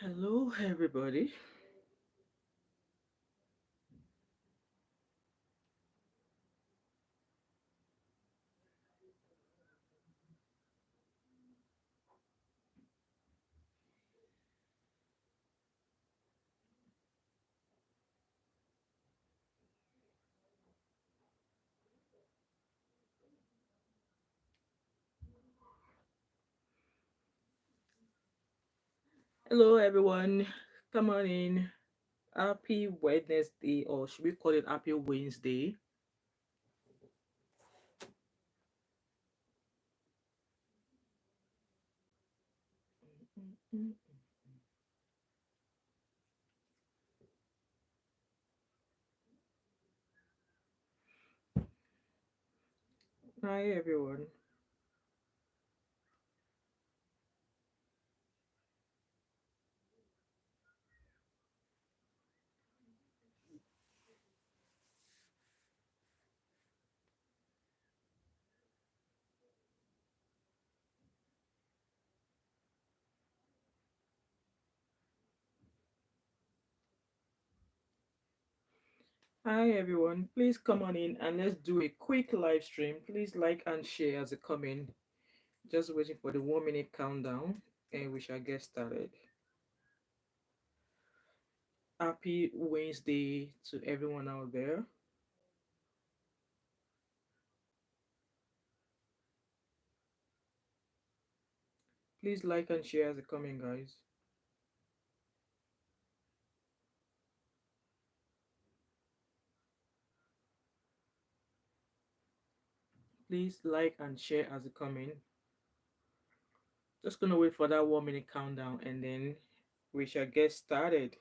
Hello, everybody. Hello, everyone. Come on in. Happy Wednesday, or should we call it Happy Wednesday? Hi, everyone. Hi, everyone. Please come on in and let's do a quick live stream. Please like and share as it come in. Just waiting for the 1 minute countdown, and we shall get started. Happy Wednesday to everyone out there. Please like and share as it come in, guys. Please like and share as it come in. Just gonna wait for that 1 minute countdown and then we shall get started.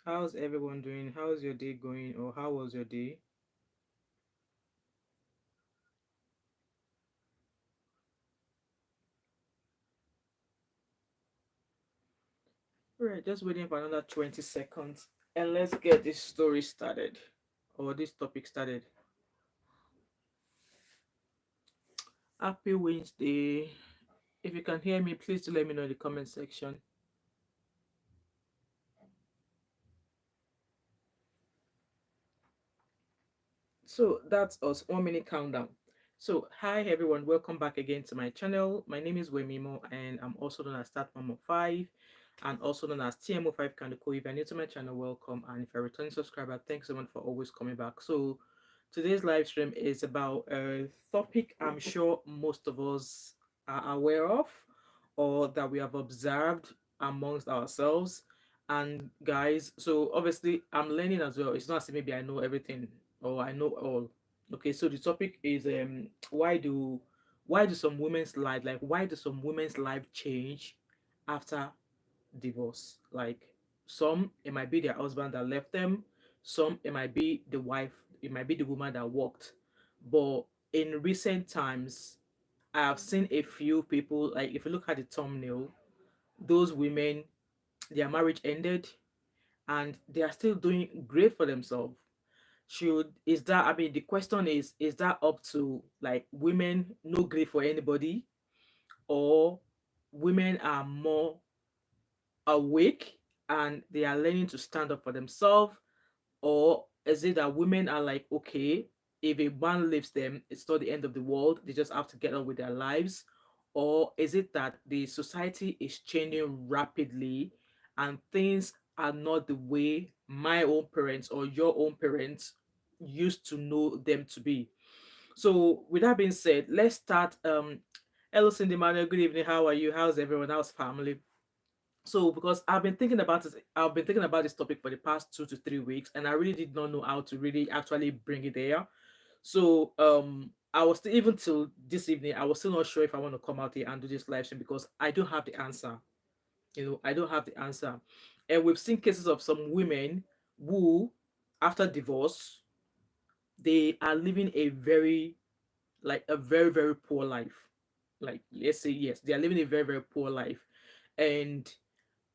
How's everyone doing? How's your day going, or how was your day? Right, just waiting for another 20 seconds and let's get this story started or this topic started. Happy Wednesday. If you can hear me, please do let me know in the comment section. So that's us, 1 minute countdown. So hi everyone, welcome back again to my channel. My name is Wemimo and I'm also known as Thatmumof5 and also known as TMO5 Kaneko. If you're new to my channel, welcome, and if you're a returning subscriber, thanks so much for always coming back. So today's live stream is about a topic I'm sure most of us are aware of or that we have observed amongst ourselves. And guys, so obviously I'm learning as well. It's not as if maybe I know everything or I know all. Okay, so the topic is why do some women's life, like why do some women's life change after divorce? Like some, it might be their husband that left them, some it might be the wife, it might be the woman that walked. But in recent times, I have seen a few people, like if you look at the thumbnail, those women, their marriage ended and they are still doing great for themselves. Should is that, I mean, the question is that up to like women no great for anybody, or women are more awake and they are learning to stand up for themselves, or is it that women are like, okay, if a man leaves them, it's not the end of the world, they just have to get on with their lives? Or is it that the society is changing rapidly and things are not the way my own parents or your own parents used to know them to be? So with that being said, let's start. Hello Cindy Manuel, good evening. How are you? How's everyone? How's family? So because I've been thinking about this topic for the past 2 to 3 weeks, and I really did not know how to really actually bring it there. So I was still, even till this evening, I was still not sure if I want to come out here and do this live stream because I don't have the answer. I don't have the answer. And we've seen cases of some women who, after divorce, they are living a very, like a very, very poor life. Like, let's say, yes, they are living a very, very poor life. And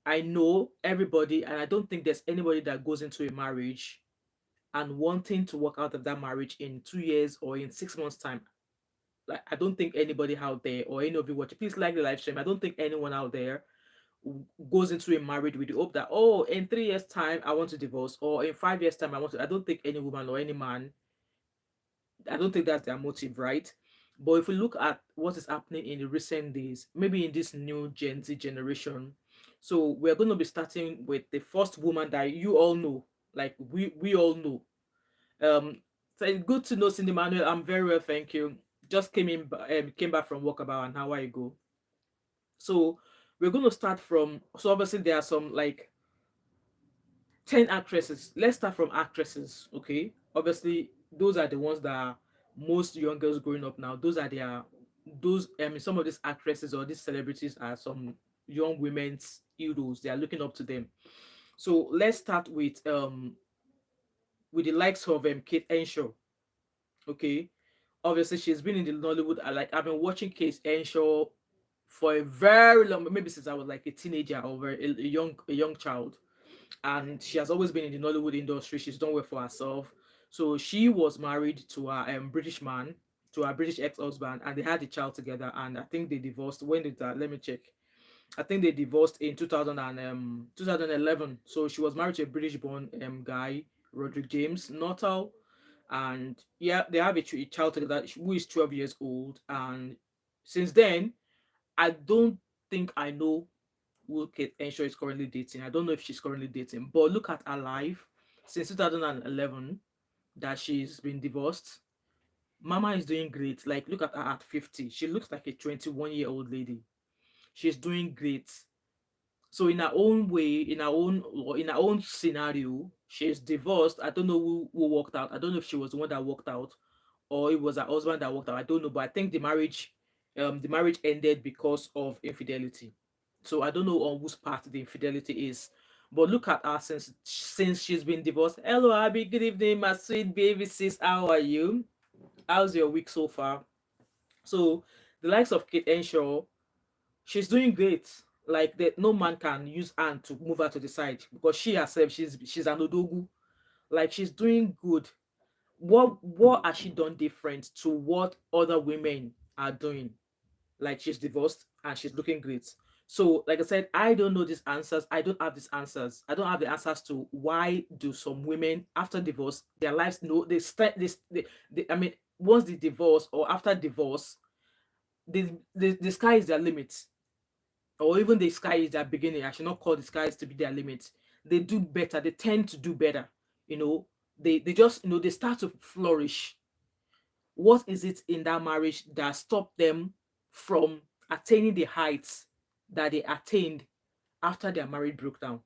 I know everybody, and I don't think there's anybody that goes into a marriage and wanting to walk out of that marriage in 2 years or in 6 months' time. like I don't think anybody out there or any of you watching, please like the live stream. I don't think anyone out there goes into a marriage with the hope that, oh, in 3 years time I want to divorce, or in 5 years time I want to. I don't think any woman or any man, I don't think that's their motive, right? But if we look at what is happening in the recent days, maybe in this new Gen Z generation, so we're going to be starting with the first woman that you all know, like we all know. So good to know, Cindy Manuel. I'm very well, thank you. Just came back from work about an hour ago. So we're going to start from. So obviously there are some like 10 actresses. Let's start from actresses, okay? Obviously, those are the ones that are most young girls growing up now. Those are their those some of these actresses or these celebrities are some young women's heroes. They are looking up to them. So let's start with the likes of Kate Henshaw. Okay, obviously she's been in the Nollywood. I've been watching Kate Henshaw for a very long, maybe since I was like a teenager or a young child, and she has always been in the Nollywood industry. She's done well for herself. So she was married to a British man, to her British ex-husband, and they had a child together. And I think they divorced. When did that? Let me check. I think they divorced in 2011. So she was married to a British-born guy, Roderick James Nuttall, and yeah, they have a child together who is 12 years old. And since then, I don't think I know who Kate Henshaw is currently dating. I don't know if she's currently dating, but look at her life since 2011 that she's been divorced. Mama is doing great. Like, look at her at 50. She looks like a 21-year-old lady. She's doing great. So in her own way, in her own scenario, she's divorced. I don't know who walked out. I don't know if she was the one that walked out or it was her husband that walked out. I don't know, but I think the marriage ended because of infidelity. So I don't know on whose part the infidelity is. But look at her since she's been divorced. Hello, Abby. Good evening, my sweet baby sis. How are you? How's your week so far? So the likes of Kate Henshaw, she's doing great. Like that, no man can use hand to move her to the side because she herself, she's an odogu. Like she's doing good. What has she done different to what other women are doing? Like she's divorced and she's looking great. So like I said, I don't know these answers. I don't have these answers. I don't have the answers to why do some women after divorce their lives, no, they start this they, I mean, once the divorce or after divorce, the sky is their limit, or even the sky is their beginning. I should not call the skies to be their limit. They do better. They tend to do better. You know, they just they start to flourish. What is it in that marriage that stopped them from attaining the heights that they attained after their marriage broke down?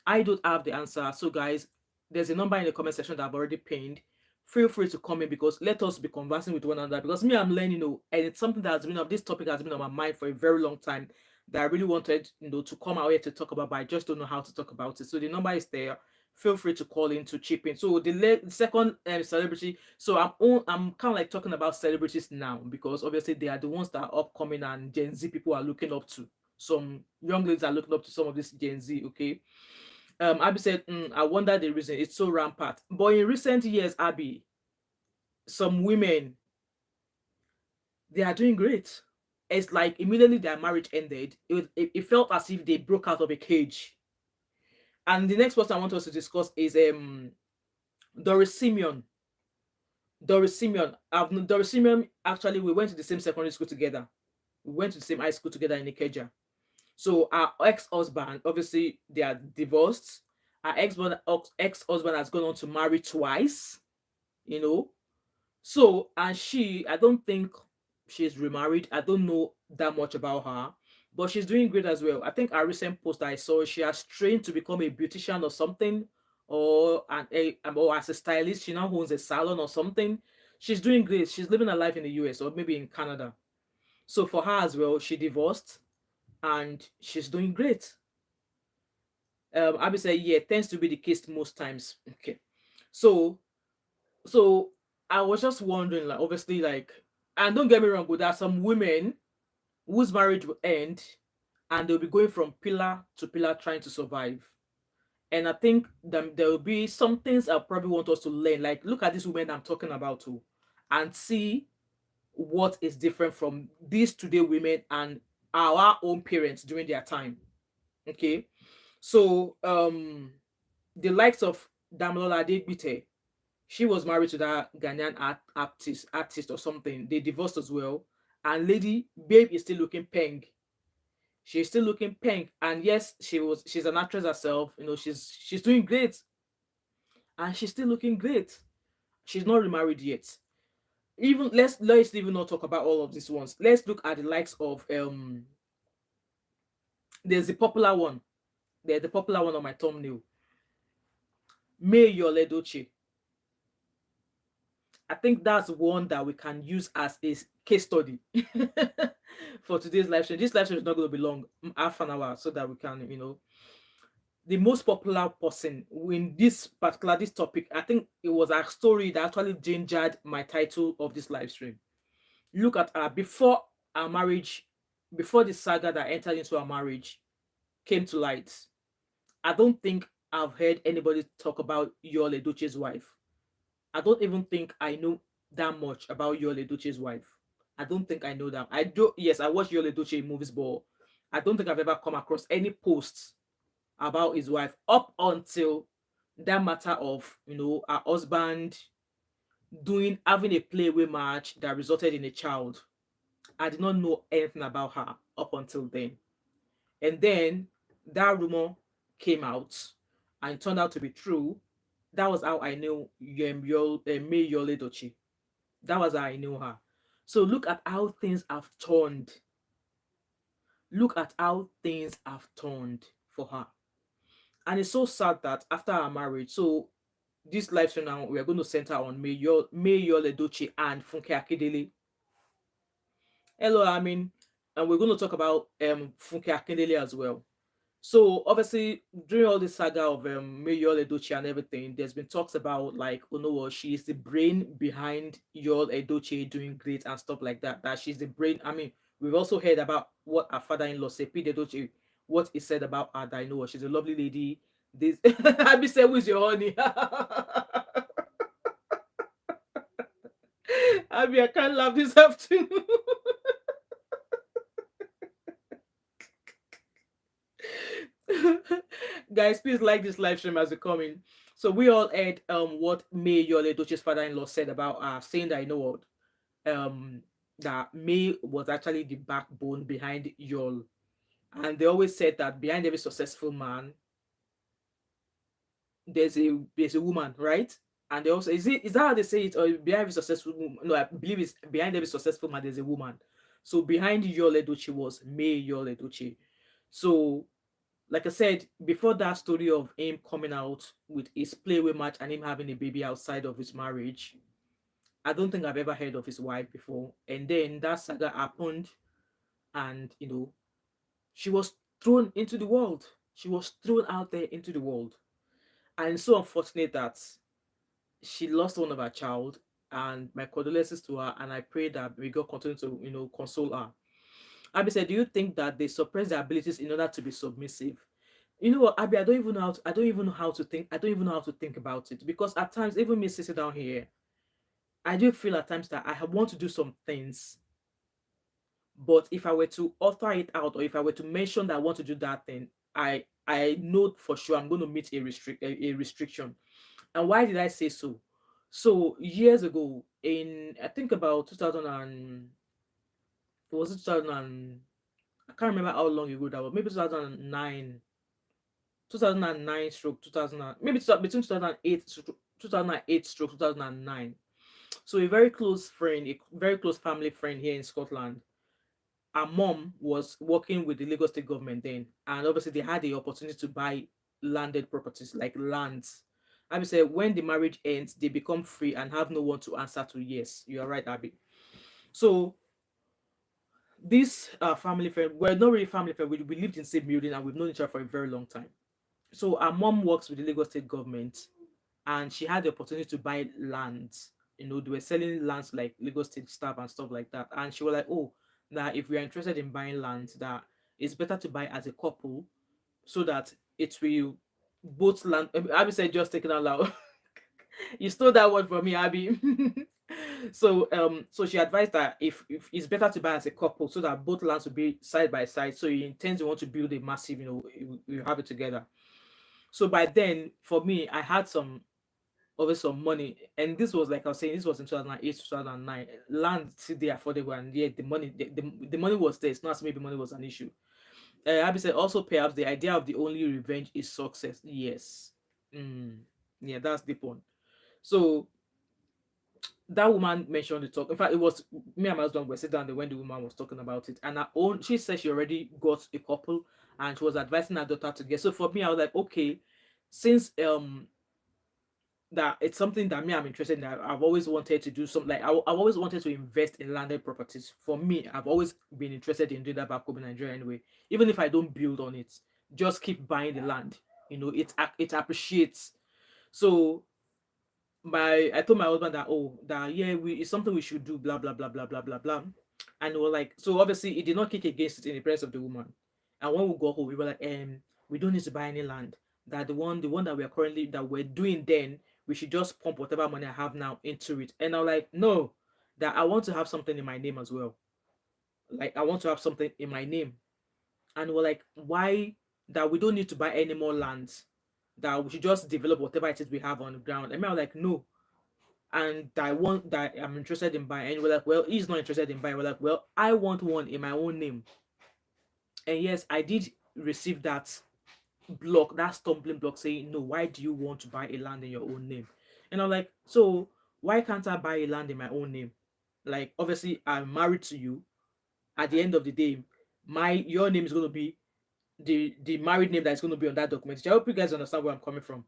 I don't have the answer. So, guys, there's a number in the comment section that I've already pinned. Feel free to comment because let us be conversing with one another. Because me, I'm learning, and it's something that has been this topic has been on my mind for a very long time that I really wanted, to come out here to talk about, but I just don't know how to talk about it. So the number is there. Feel free to call in to chip in. So the second celebrity. So I'm kind of like talking about celebrities now because obviously they are the ones that are upcoming and Gen Z people are looking up to. Some young ladies are looking up to some of this Gen Z. Okay, Abby said, I wonder the reason it's so rampant. But in recent years, Abby, some women, they are doing great. It's like immediately their marriage ended, it felt as if they broke out of a cage. And the next person I want us to discuss is Doris Simeon. Doris Simeon. I've known Doris Simeon. Actually, we went to the same secondary school together. We went to the same high school together in Ikeja. So our ex-husband, obviously, they are divorced. Our ex-husband has gone on to marry twice, you know. So, and I don't think she's remarried. I don't know that much about her, but she's doing great as well. I think our recent post I saw, she has trained to become a beautician or something, or as a stylist. She now owns a salon or something. She's doing great. She's living her life in the US or maybe in Canada. So for her as well, she divorced and she's doing great. Abby said, yeah, tends to be the case most times. Okay. So so I was just wondering, like, obviously, like, and don't get me wrong, but there are some women whose marriage will end and they'll be going from pillar to pillar trying to survive. And I think there will be some things I probably want us to learn. Like, look at these women I'm talking about too, and see what is different from these today women and our own parents during their time. Okay. So the likes of Damilola Adegbite, she was married to that Ghanaian artist or something. They divorced as well. And Lady Babe is still looking peng. She's still looking peng. And yes, she's an actress herself. She's doing great. And she's still looking great. She's not remarried yet. Even let's even not talk about all of these ones. Let's look at the likes of there's the popular one. There's the popular one on my thumbnail. May Yul Edochie. I think that's one that we can use as a case study for today's live stream. This live stream is not going to be long, half an hour, so that we can, the most popular person in this topic. I think it was a story that actually gingered my title of this live stream. Look at her before our marriage, before the saga that entered into our marriage came to light. I don't think I've heard anybody talk about Yul Edochie's wife. I don't even think I know that much about Yul Edochie's wife. I don't think I know that. I do. Yes, I watch Yul Edochie movies, but I don't think I've ever come across any posts about his wife up until that matter of her husband having a playway match that resulted in a child. I did not know anything about her up until then. And then that rumor came out and turned out to be true. That was how I knew May Yul Edochie. That was how I knew her. So look at how things have turned. Look at how things have turned for her. And it's so sad that after our marriage, so this live stream now, we are going to center on May Yul Edochie and Funke Akindele. Hello, I mean, and we're going to talk about Funke Akindele as well. So obviously, during all this saga of May Yul Edochie and everything, there's been talks about like, she is the brain behind Yul Edochie doing great and stuff like that. That she's the brain. I mean, we've also heard about what her father-in-law said, Pete Edochie, what he said about her. That she's a lovely lady. This I be said, "Who's your honey?" I can't laugh this afternoon. Guys, please like this live stream as we come in. So we all heard what May Yul Edochie's father-in-law said about saying that that May was actually the backbone behind Yul. And they always said that behind every successful man there's a woman, right? And they also is that how they say it, or behind every successful woman? No, I believe it's behind every successful man there's a woman. So behind Yul Edochie was May Yul Edochie. So like I said, before that story of him coming out with his playway match and him having a baby outside of his marriage, I don't think I've ever heard of his wife before. And then that saga happened, and she was thrown into the world. She was thrown out there into the world. And it's so unfortunate that she lost one of her child. And my condolences to her, and I pray that may God continue to console her. Abby said, "Do you think that they suppress their abilities in order to be submissive?" You know what, Abby, I don't even know how to think. I don't even know how to think about it, because at times, even me sitting down here, I do feel at times that want to do some things, but if I were to author it out, or if I were to mention that I want to do that thing, I know for sure I'm going to meet a restriction. And why did I say so? So years ago, in I think about 2000 and was it 2000 and I can't remember how long ago that was. Maybe 2009, 2009 stroke 2000, maybe between 2008 stroke 2009. So a very close friend, a very close family friend here in Scotland, our mom was working with the Lagos state government then, and obviously they had the opportunity to buy landed properties like lands. Abby said when the marriage ends, they become free and have no one to answer to. Yes, you are right, Abby. So this family friend, we're not really family friend, we lived in the same building and we've known each other for a very long time. So our mom works with the Lagos state government, and she had the opportunity to buy lands. They were selling lands like Lagos state staff and stuff like that. And she was like, "Oh, that if we are interested in buying lands, that it's better to buy as a couple, so that it will Abby said, just taking out loud." You stole that word from me, Abby. So she advised that if it's better to buy as a couple so that both lands will be side by side. So you intend to want to build a massive, you have it together. So by then, for me, I had over some money, and this was like I was saying, this was in 2008, 2009. Land still there affordable, and yeah, the money was there. It's not as maybe money was an issue. Abby said also perhaps the idea of the only revenge is success. Yes. Mm, yeah, that's the point. So that woman mentioned the talk. In fact, it was me and my husband were sitting down there when the woman was talking about it. And her own, she said she already got a couple and she was advising her daughter to get. So for me, I was like, okay, since that it's something that me I'm interested in. I've always wanted to do something like I've always wanted to invest in landed properties. For me, I've always been interested in doing that back home in Nigeria anyway. Even if I don't build on it, just keep buying the land. It appreciates. So I told my husband that, oh, that yeah, it's something we should do, blah blah blah blah blah blah blah. And we were like, so obviously it did not kick against it in the presence of the woman. And when we got home, we were like, we don't need to buy any land. That the one that we're doing then, we should just pump whatever money I have now into it. And I'm like, no, that I want to have something in my name as well. Like I want to have something in my name. And we're like, why that we don't need to buy any more lands? That we should just develop whatever it is we have on the ground. And I was like, no, and that I'm interested in buying. And we're like, well, he's not interested in buying. We're like, well, I want one in my own name. And yes, I did receive that stumbling block saying, no, why do you want to buy a land in your own name? And I'm like, so why can't I buy a land in my own name? Like, obviously, I'm married to you. At the end of the day, your name is going to be the married name that's going to be on that document. I hope you guys understand where I'm coming from.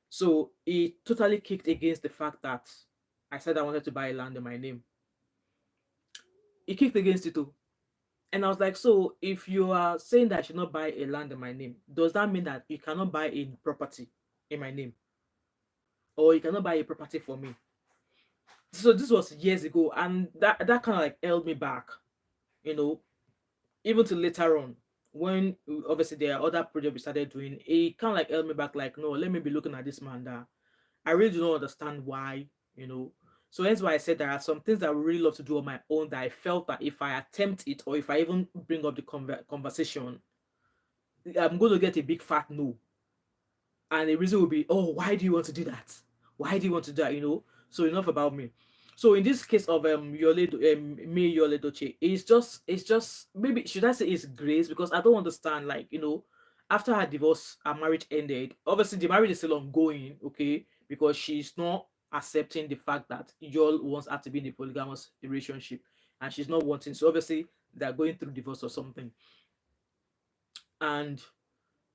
So it totally kicked against the fact that I said I wanted to buy a land in my name. It kicked against it too. And I was like, so if you are saying that I should not buy a land in my name, does that mean that you cannot buy a property in my name? Or you cannot buy a property for me? So this was years ago, and that kind of like held me back, you know, even to later on when obviously there are other projects we started doing, it kind of like held me back, like, no, let me be looking at this man that I really do not understand why, you know. So that's why I said there are some things that I would really love to do on my own that I felt that if I attempt it or if I even bring up the conversation, I'm going to get a big fat no. And the reason will be, oh, why do you want to do that? Why do you want to do that? So enough about me. So in this case of me Yole Doche, it's just maybe should I say it's grace, because I don't understand, like, after her divorce, her marriage ended. Obviously the marriage is still ongoing, okay, because she's not accepting the fact that Yol wants her to be in a polygamous relationship, and she's not wanting. So obviously they're going through divorce or something. And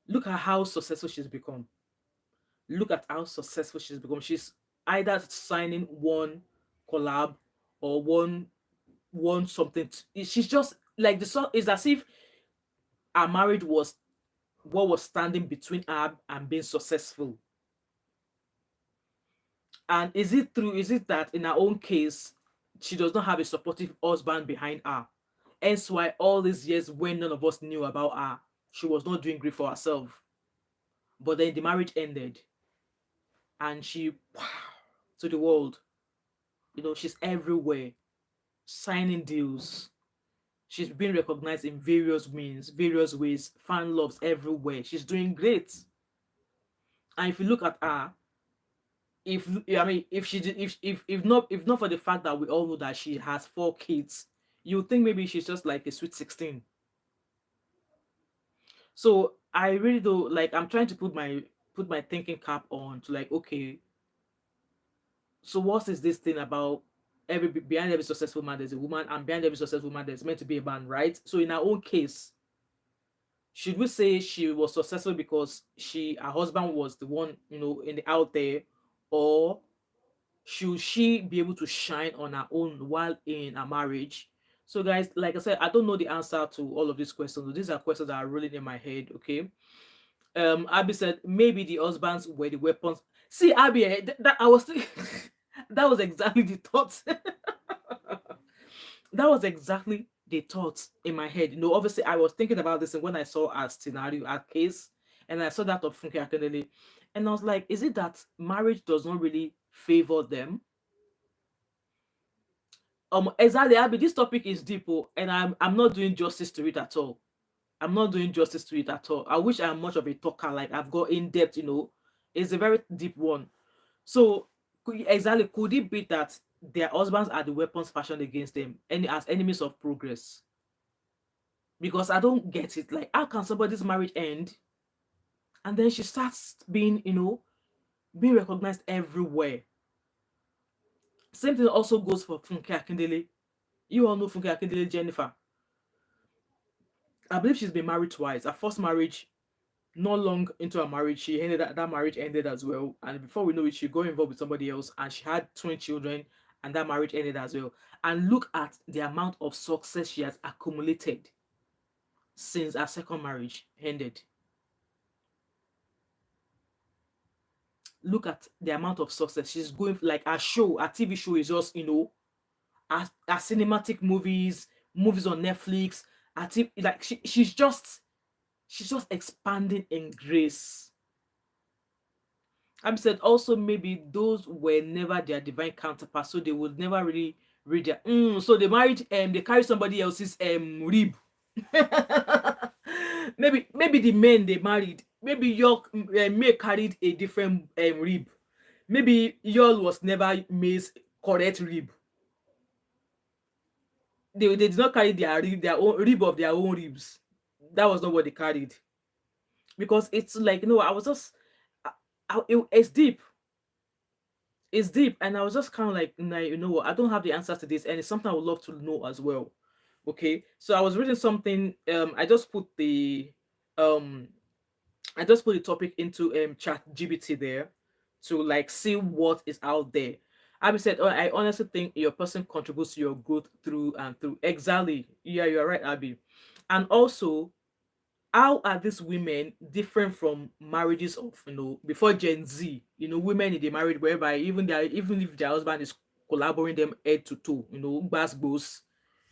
look at how successful she's become. Look at how successful she's become. She's either signing one collab or one something. She's just like it's as if her marriage was what was standing between her and being successful. And is it that in her own case she does not have a supportive husband behind her? Hence why all these years when none of us knew about her, she was not doing great for herself. But then the marriage ended and she to the world. She's everywhere, signing deals. She's being recognized in various ways. Fan loves everywhere. She's doing great. And if you look at her, if she did, if not for the fact that we all know that she has 4 kids, you would think maybe she's just like a sweet 16. So I really do, like, I'm trying to put my thinking cap on to, like, okay, so what is this thing about behind every successful man there's a woman, and behind every successful man there's meant to be a man, right? So in our own case, should we say she was successful because her husband was the one, in the out there, or should she be able to shine on her own while in a marriage? So guys, like I said, I don't know the answer to all of these questions. These are questions that are rolling in my head, okay? Abby said maybe the husbands were the weapons. See, Abby, that I was that was exactly the thought. That was exactly the thought in my head. Obviously I was thinking about this, and when I saw our scenario, our case, and I saw that of Funke Akindele, and I was like, is it that marriage does not really favor them? Exactly, Abby. This topic is deep, oh, and I'm not doing justice to it at all. I'm not doing justice to it at all. I wish I'm much of a talker, like I've got in depth. It's a very deep one. So exactly, could it be that their husbands are the weapons fashioned against them, and as enemies of progress? Because I don't get it. Like, how can somebody's marriage end and then she starts being recognized everywhere? Same thing also goes for Funke Akindele. You all know Funke Akindele, Jennifer. I believe she's been married twice. Her first marriage, not long into her marriage, she ended that marriage ended as well. And before we know it, she got involved with somebody else and she had twin children, and that marriage ended as well. And look at the amount of success she has accumulated since her second marriage ended. Look at the amount of success she's going, like her show, her TV show is just, her cinematic movies on Netflix. Like she's just expanding in grace. I'm said also maybe those were never their divine counterparts, so they would never really read their. So they married, they carry somebody else's rib. maybe the men they married, maybe York May carried a different rib. Maybe Yul was never May's correct rib. They did not carry their rib, their own rib of their own ribs. That was not what they carried. Because it's like, I was just, it's deep. It's deep, and I was just kind of like, nah, you know what? I don't have the answers to this, and it's something I would love to know as well. Okay, so I was reading something. Um, I just put the topic into Chat GBT there to like see what is out there. Abby said, "Oh, I honestly think your person contributes to your growth through and through." Exactly. Yeah, you're right, Abby. And also, how are these women different from marriages of before Gen Z? Women in the marriage whereby even if their husband is collaborating them head to toe, gbas gbos,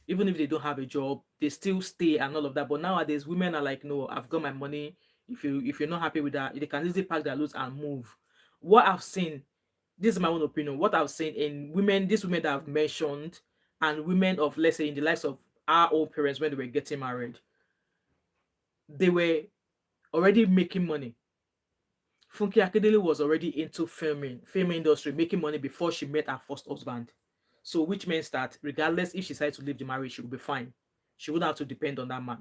even if they don't have a job, they still stay and all of that. But nowadays, women are like, no, I've got my money. If you're not happy with that, they can easily pack their loads and move. What I've seen, this is my own opinion. What I've seen in women, these women that I've mentioned, and women of, let's say, in the lives of our own parents when they were getting married, they were already making money. Funke Akindele was already into film industry, making money before she met her first husband. So, which means that regardless if she decided to leave the marriage, she would be fine. She wouldn't have to depend on that man.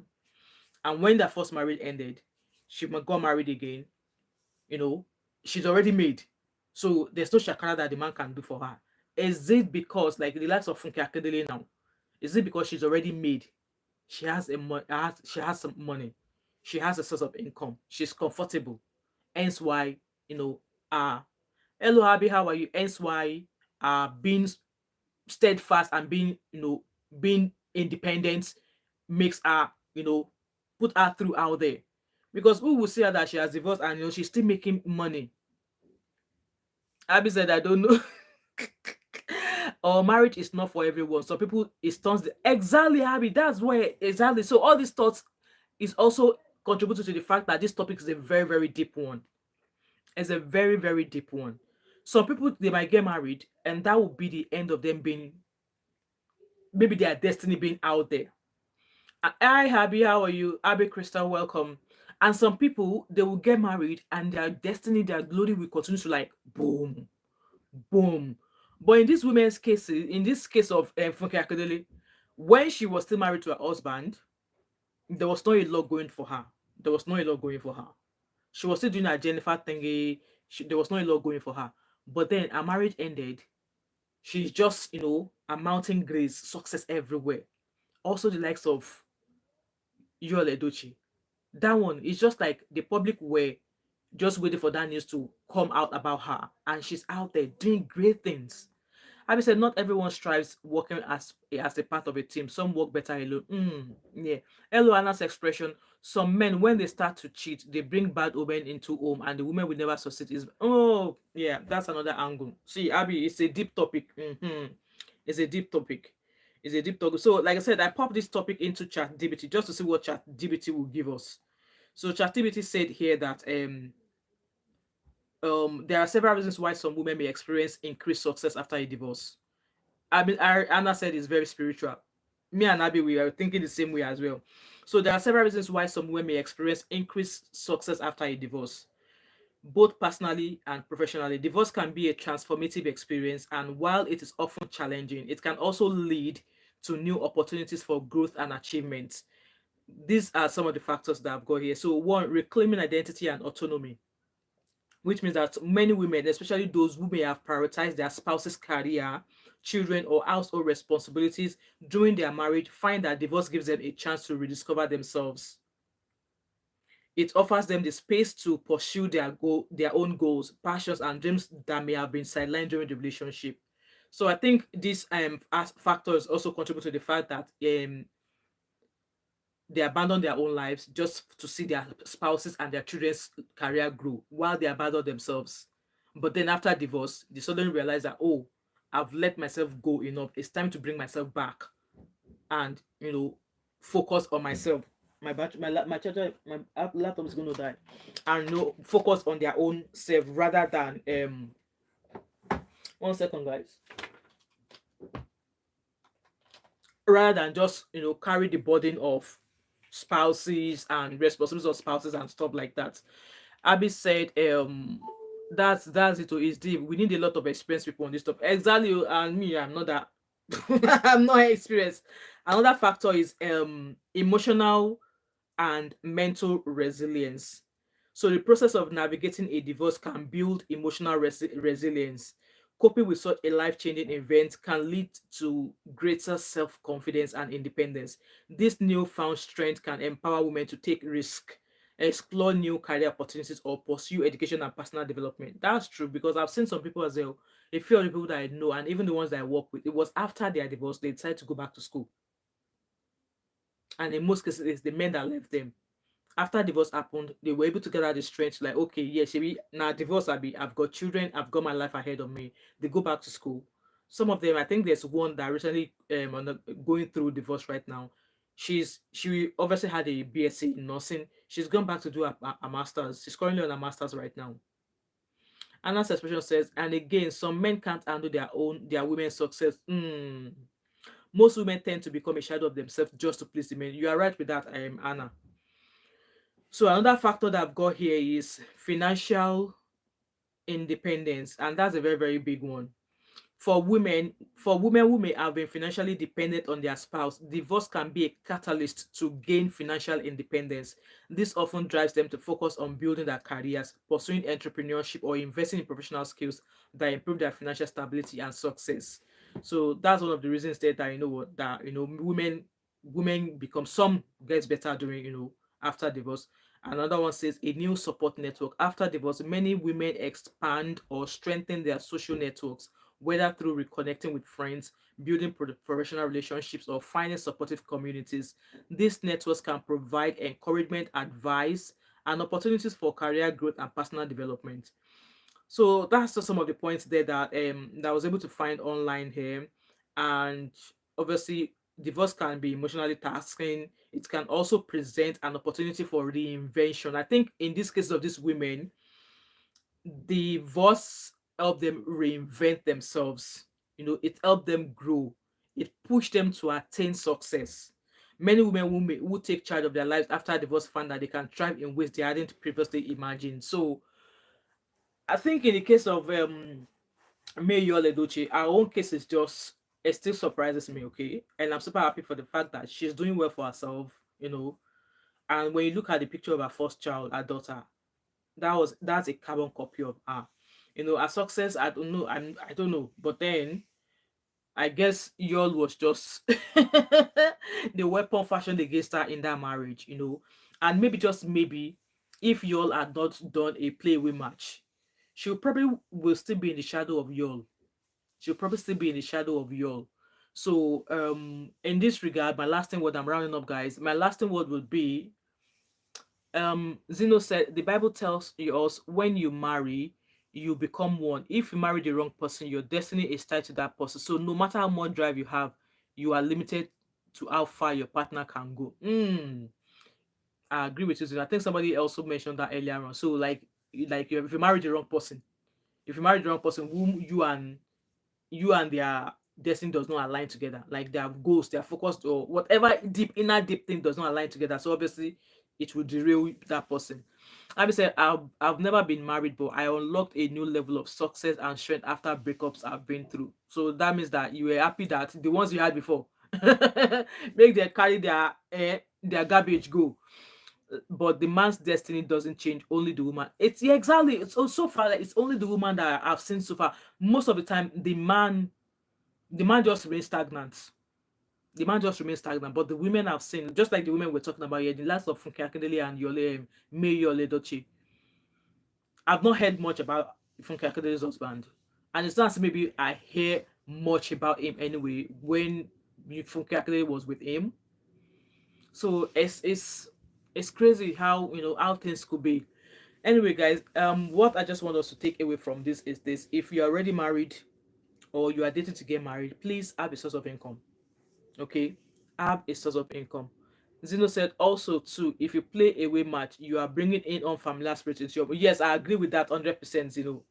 And when that first marriage ended, she got married again. You know, she's already made. So there's no shakara that the man can do for her. Is it because, like the likes of Funke Akindele now, is it because she's already made? She has some money. She has a source of income. She's comfortable. Hence why, you know, uh hello Abby, how are you? Hence why being steadfast and being independent makes her, put her through out there. Because who will say that she has divorced and she's still making money? Abby said, I don't know. Or marriage is not for everyone. Some people it turns exactly, Abby. That's where exactly. So all these thoughts is also contributed to the fact that this topic is a very, very deep one. It's a very, very deep one. Some people they might get married, and that will be the end of them being maybe their destiny being out there. Hi, Abby, how are you? Abby Crystal, welcome. And some people they will get married, and their destiny, their glory will continue to like boom, boom. But in this woman's case, in this case of Funke Akindele, when she was still married to her husband, there was not a lot going for her. There was not a lot going for her. She was still doing her Jennifer thingy. There was not a lot going for her. But then her marriage ended. She's just, a mountain grace, success everywhere. Also, the likes of Yul Edochie. That one is just like the public were just waiting for that news to come out about her. And she's out there doing great things. Abby said, not everyone strives working as a part of a team. Some work better alone. Yeah. Hello, Anna's expression. Some men, when they start to cheat, they bring bad omen into home, and the women will never succeed. Oh, yeah, that's another angle. See, Abby, it's a deep topic. It's a deep topic. It's a deep topic. So, like I said, I popped this topic into ChatGPT just to see what ChatGPT will give us. So, ChatGPT said here that there are several reasons why some women may experience increased success after a divorce. I mean, Anna said it's very spiritual. Me and Abby, we are thinking the same way as well. So there are several reasons why some women may experience increased success after a divorce, both personally and professionally. Divorce can be a transformative experience, and while it is often challenging, it can also lead to new opportunities for growth and achievement. These are some of the factors that I've got here. So, one, reclaiming identity and autonomy, which means that many women, especially those who may have prioritized their spouse's career, children, or household responsibilities during their marriage, find that divorce gives them a chance to rediscover themselves. It offers them the space to pursue their own goals, passions, and dreams that may have been sidelined during the relationship. So I think these factors also contribute to the fact that they abandon their own lives just to see their spouses and their children's career grow while they abandon themselves. But then after divorce, they suddenly realize that, oh, I've let myself go enough. It's time to bring myself back and, focus on myself. My charger, my laptop is going to die. And, focus on their own self rather than, 1 second, guys. Rather than just, carry the burden of spouses and responsibilities of spouses and stuff like that. Abby said, that's it. Is deep. We need a lot of experienced people on this topic. Exactly, and me, I'm not that. I'm not experienced. Another factor is emotional and mental resilience. So the process of navigating a divorce can build emotional resilience. Coping with such a life-changing event can lead to greater self-confidence and independence. This newfound strength can empower women to take risk, explore new career opportunities, or pursue education and personal development. That's true because I've seen some people as well. A few of the people that I know, and even the ones that I work with, it was after their divorce they decided to go back to school. And in most cases, it's the men that left them. After divorce happened, they were able to gather the strength, like, okay, yeah, Shebi, now divorce, I've got children, I've got my life ahead of me. They go back to school. Some of them, I think there's one that recently going through divorce right now. She obviously had a BSc in nursing. She's gone back to do a master's. She's currently on a master's right now. Anna's expression says, and again, some men can't handle their women's success. Most women tend to become a shadow of themselves just to please the men. You are right with that, Anna. So another factor that I've got here is financial independence, and that's a very, very big one. For women who may have been financially dependent on their spouse, divorce can be a catalyst to gain financial independence. This often drives them to focus on building their careers, pursuing entrepreneurship, or investing in professional skills that improve their financial stability and success. So that's one of the reasons that women become, some gets better during, after divorce. Another one says a new support network. After divorce, many women expand or strengthen their social networks, whether through reconnecting with friends, building professional relationships, or finding supportive communities. These networks can provide encouragement, advice, and opportunities for career growth and personal development. So that's just some of the points there that I was able to find online here. And obviously, divorce can be emotionally taxing. It can also present an opportunity for reinvention. I think in this case of these women, divorce helped them reinvent themselves. It helped them grow. It pushed them to attain success. Many women who take charge of their lives after divorce find that they can thrive in ways they hadn't previously imagined. So I think in the case of May Yul Edochie, our own case is just, it still surprises me, okay? And I'm super happy for the fact that she's doing well for herself. And when you look at the picture of her first child, her daughter, that's a carbon copy of her. Her success, I don't know, I don't know. But then I guess Yul was just the weapon fashioned against her in that marriage. And maybe, just maybe, if Yul had not done a play-away match, she probably will still be in the shadow of Yul. She'll probably still be in the shadow of Yul. So, in this regard, my lasting word, I'm rounding up, guys. My lasting word would be, Zeno said, the Bible tells us when you marry, you become one. If you marry the wrong person, your destiny is tied to that person. So no matter how much drive you have, you are limited to how far your partner can go. I agree with you, Zeno. I think somebody also mentioned that earlier on. So if you marry the wrong person, whom you and their destiny does not align together. Like their goals, their focus, or whatever deep thing does not align together. So obviously, it will derail that person. I said, I've never been married, but I unlocked a new level of success and strength after breakups I've been through. So that means that you were happy that the ones you had before make them carry their garbage go. But the man's destiny doesn't change, only the woman. It's yeah, exactly. It's so far like it's only the woman that I've seen so far. Most of the time, the man just remains stagnant. The man just remains stagnant. But the women I've seen, just like the women we're talking about here, the last of Funke Akindele and Yole, May Yole Dochi, I've not heard much about Funke Akindele's husband. And it's not as maybe I hear much about him anyway when Funke Akindele was with him. So it's crazy how how things could be. Anyway, guys, what I just want us to take away from this is this: if you are already married or you are dating to get married, please have a source of income. Okay, have a source of income. Zeno said also too, if you play away match, you are bringing in unfamiliar spirits into your. Yes, I agree with that 100%. Zeno,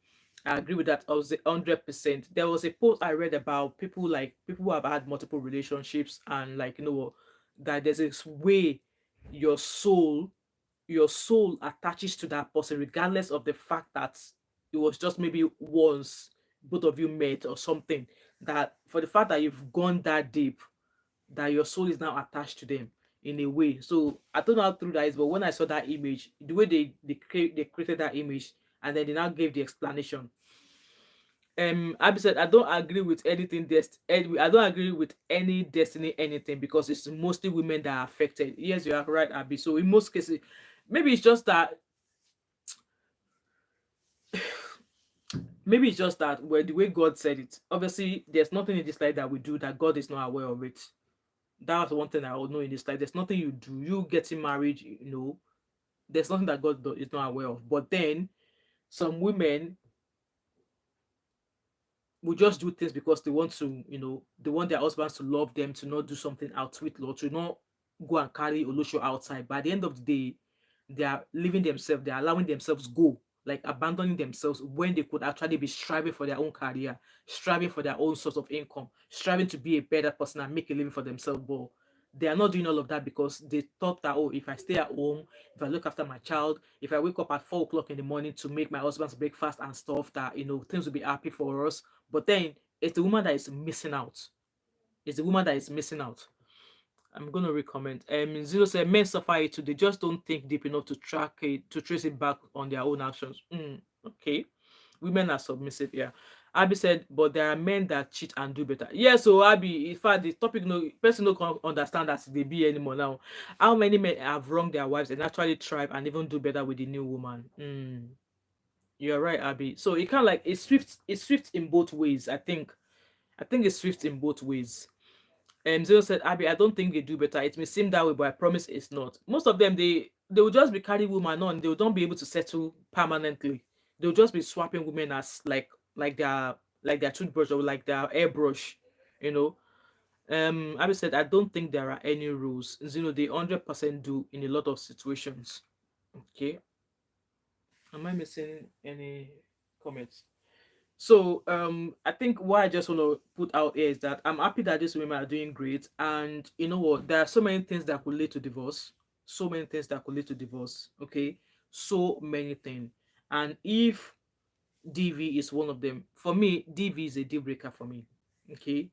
I agree with that 100%. There was a post I read about people who have had multiple relationships and like that there's this way your soul your soul attaches to that person regardless of the fact that it was just maybe once both of you met or something, that for the fact that you've gone that deep, that your soul is now attached to them in a way. So I don't know how true that is, but when I saw that image, the way they created that image and then they now gave the explanation. Abby said, I don't agree with anything. I don't agree with any destiny anything because it's mostly women that are affected. Yes, you are right, Abby. So in most cases, maybe it's just that where the way God said it. Obviously, there's nothing in this life that we do that God is not aware of it. That's one thing I would know in this life. There's nothing you do. You getting married, there's nothing that is not aware of. But then some women will just do things because they want to, they want their husbands to love them, to not do something out with law, to not go and carry Olosho outside. By the end of the day, they are leaving themselves, they are allowing themselves go, like abandoning themselves when they could actually be striving for their own career, striving for their own source of income, striving to be a better person and make a living for themselves. But they are not doing all of that because they thought that, oh, if I stay at home, if I look after my child, if I wake up at 4 o'clock in the morning to make my husband's breakfast and stuff, that things will be happy for us. But then it's the woman that is missing out. It's the woman that is missing out. I'm gonna recommend. Zero said men suffer it too. They just don't think deep enough to track it, to trace it back on their own actions. Okay, women are submissive. Yeah. Abby said, but there are men that cheat and do better. Yeah. So Abby, in fact, the topic no person no can understand that they be anymore now. How many men have wronged their wives and actually thrive and even do better with the new woman? You're right, Abby. So it kind of like it's swift in both ways. I think it's swift in both ways. Zero said, Abby, I don't think they do better. It may seem that way, but I promise it's not. Most of them, they will just be carrying women on. They will not be able to settle permanently. They'll just be swapping women as like their toothbrush or like their airbrush, you know. Abby said, I don't think there are any rules. Zero, they 100% do in a lot of situations. Okay. Am I missing any comments? So I think what I just want to put out here is that I'm happy that these women are doing great, and you know what? There are so many things that could lead to divorce. So many things that could lead to divorce. Okay, so many things. And if DV is one of them, for me, DV is a deal breaker for me. Okay,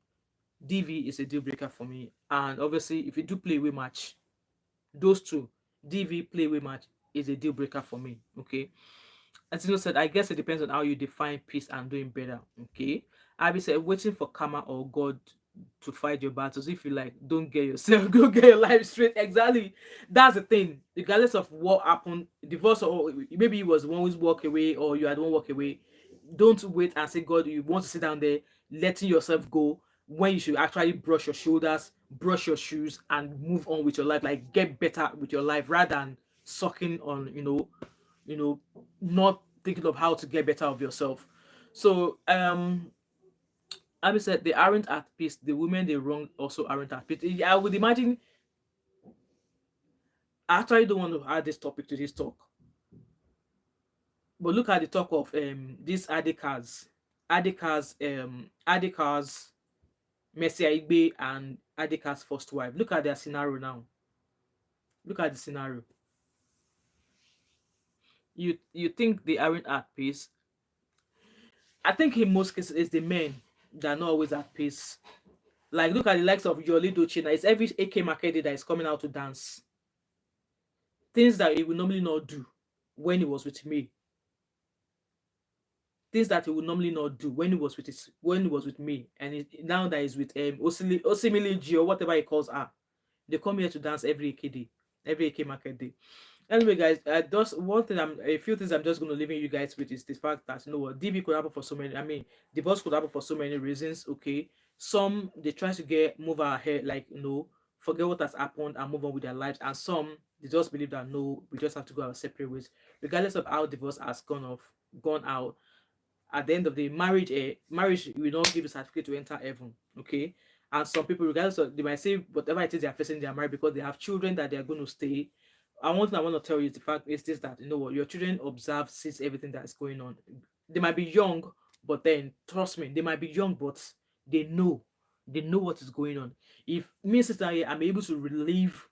DV is a deal breaker for me. And obviously, if you do play away match, those two, DV play away match is a deal breaker for me. Okay, as you know said, I guess it depends on how you define peace and doing better. Okay. Abby said, waiting for karma or God to fight your battles. If you like, don't get yourself, go get your life straight. Exactly. That's the thing. Regardless of what happened, divorce or maybe it was one who's walk away or you had one walk away. Don't wait and say, God, you want to sit down there, letting yourself go when you should actually brush your shoulders, brush your shoes, and move on with your life. Like get better with your life rather than sucking on, not thinking of how to get better of yourself. So Abby said they aren't at peace. The women they wrong also aren't at peace. I would imagine. I actually don't want to add this topic to this talk, but look at the talk of these adicas, adicas, adicas. Mercy Aigbe and Adeka's first wife. Look at their scenario now. Look at the scenario. You think they aren't at peace? I think in most cases it's the men that are not always at peace. Like look at the likes of Yoli Dochina. It's every AK market day that is coming out to dance. Things that he would normally not do when he was with me. Things that he would normally not do when he was with me, and now that he's with Osimili G or whatever he calls her. They come here to dance every AK day, every AK market day. Anyway, guys, just one thing, a few things I'm just going to leave you guys with is the fact that you know what, DV could happen for so many. I mean, divorce could happen for so many reasons. Okay, some they try to move ahead, like forget what has happened and move on with their lives, and some they just believe that no, we just have to go our separate ways, regardless of how divorce has gone out. At the end of the marriage will not give a certificate to enter heaven. Okay, and some people, regardless of, they might say whatever it is they are facing, they are married because they have children that they are going to stay. And one thing I want to tell you is the fact is this, that you know what, your children observe, sees everything that is going on. They might be young, but then trust me, they might be young, but they know what is going on. If me, sister here, I'm able to relieve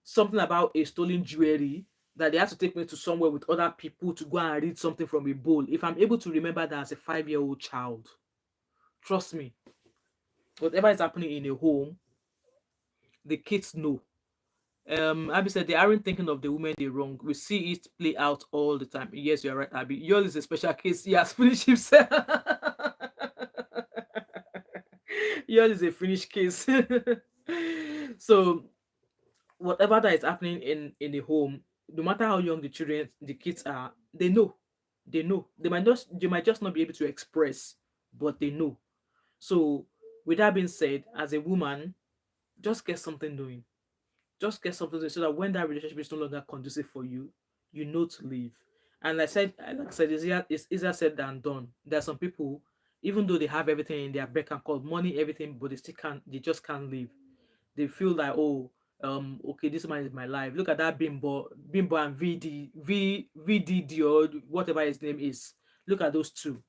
something about a stolen jewelry, that they have to take me to somewhere with other people to go and read something from a bowl. If I'm able to remember that as a 5-year-old child, trust me, whatever is happening in a home, the kids know. Abby said they aren't thinking of the women they wrong. We see it play out all the time. Yes, you're right, Abby. Yours is a special case. He has finished himself. Yours is a finished case. So whatever that is happening in the home, no matter how young the kids are, they know. They might just not be able to express, but they know. So with that being said, as a woman, just get something doing. Just get something doing so that when that relationship is no longer conducive for you, you know to leave. And like I said, it's easier said than done. There are some people, even though they have everything in their beck and call, money, everything, but they just can't leave. They feel like, oh, okay, this man is my life. Look at that Bimbo and VDD or whatever his name is. Look at those two.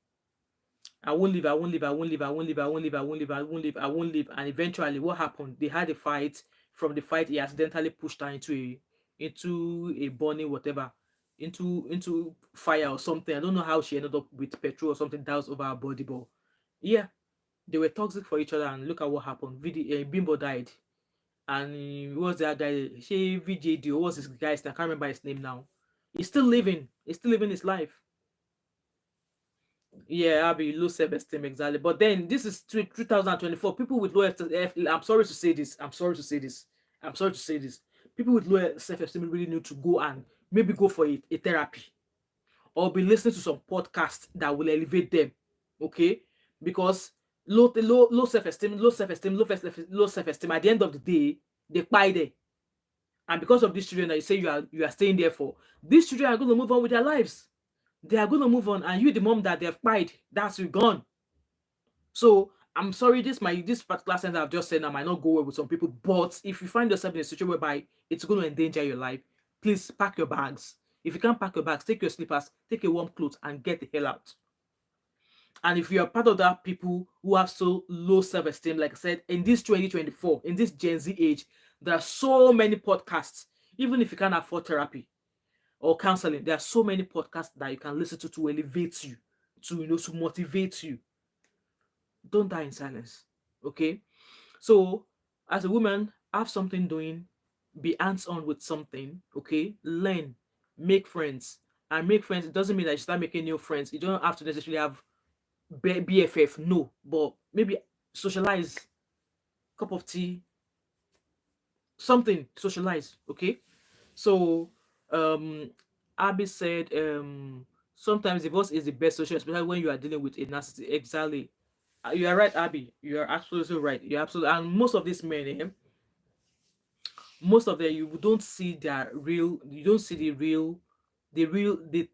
I won't leave, I won't leave, I won't leave, I won't leave, I won't leave, I won't leave, I won't leave, I won't leave. And eventually what happened? They had a fight. From the fight, he accidentally pushed her into a burning whatever, into fire or something. I don't know how she ended up with petrol or something doused over her body, but yeah, they were toxic for each other, and look at what happened. Bimbo died. And what's that guy? She VJD, or what's this guy's name? I can't remember his name now. He's still living. He's still living his life. Yeah, I'll be low self-esteem, exactly. But then this is 2024. People with low self-esteem, I'm sorry to say this. I'm sorry to say this. I'm sorry to say this. People with low self-esteem really need to go and maybe go for a therapy, or be listening to some podcast that will elevate them. Okay? Because low self-esteem, low self-esteem, at the end of the day, they buy there. And because of these children that you say you are staying there for, these children are going to move on with their lives. They are going to move on, and you, the mom that they've pied, that's you gone. So I'm sorry, this particular sentence I've just said now might not go well with some people, but if you find yourself in a situation whereby it's going to endanger your life, please pack your bags. If you can't pack your bags, take your slippers, take a warm clothes, and get the hell out. And if you are part of that people who have so low self-esteem, like I said, in this 2024, in this Gen Z age, there are so many podcasts. Even if you can't afford therapy or counseling, there are so many podcasts that you can listen to elevate you, to motivate you. Don't die in silence. Okay? So, as a woman, have something doing, be hands-on with something, okay? Learn, make friends. And make friends, it doesn't mean that you start making new friends. You don't have to necessarily have BFF, no, but maybe socialize, cup of tea, something, socialize, okay? So, Abby said, sometimes divorce is the best solution, especially when you are dealing with a narcissist. Exactly. You are right, Abby. You are absolutely right. You're absolutely, and most of these men, most of them, you don't see their real, you don't see the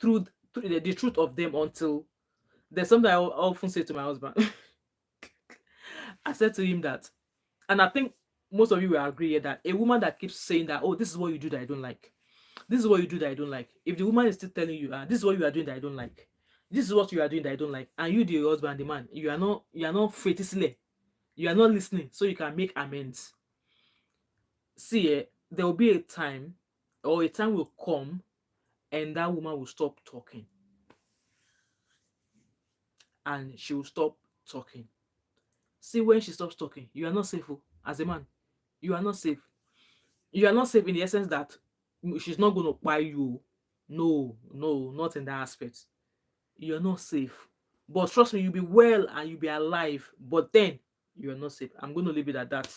truth, the truth of them until there's something I often say to my husband. I said to him that, and I think most of you will agree here, that a woman that keeps saying that, oh, this is what you do that I don't like, this is what you do that I don't like. If the woman is still telling you, this is what you are doing that I don't like, this is what you are doing that I don't like, and you, the husband, the man, you are not faithfully, You are not listening, so you can make amends. See, there will be a time, or a time will come, and that woman will stop talking, and she will stop talking. See, when she stops talking, you are not safe. Oh. As a man, you are not safe. You are not safe in the essence that she's not going to buy you. No, no, not in that aspect. You're not safe. But trust me, you'll be well and you'll be alive. But then you're not safe. I'm going to leave it at that.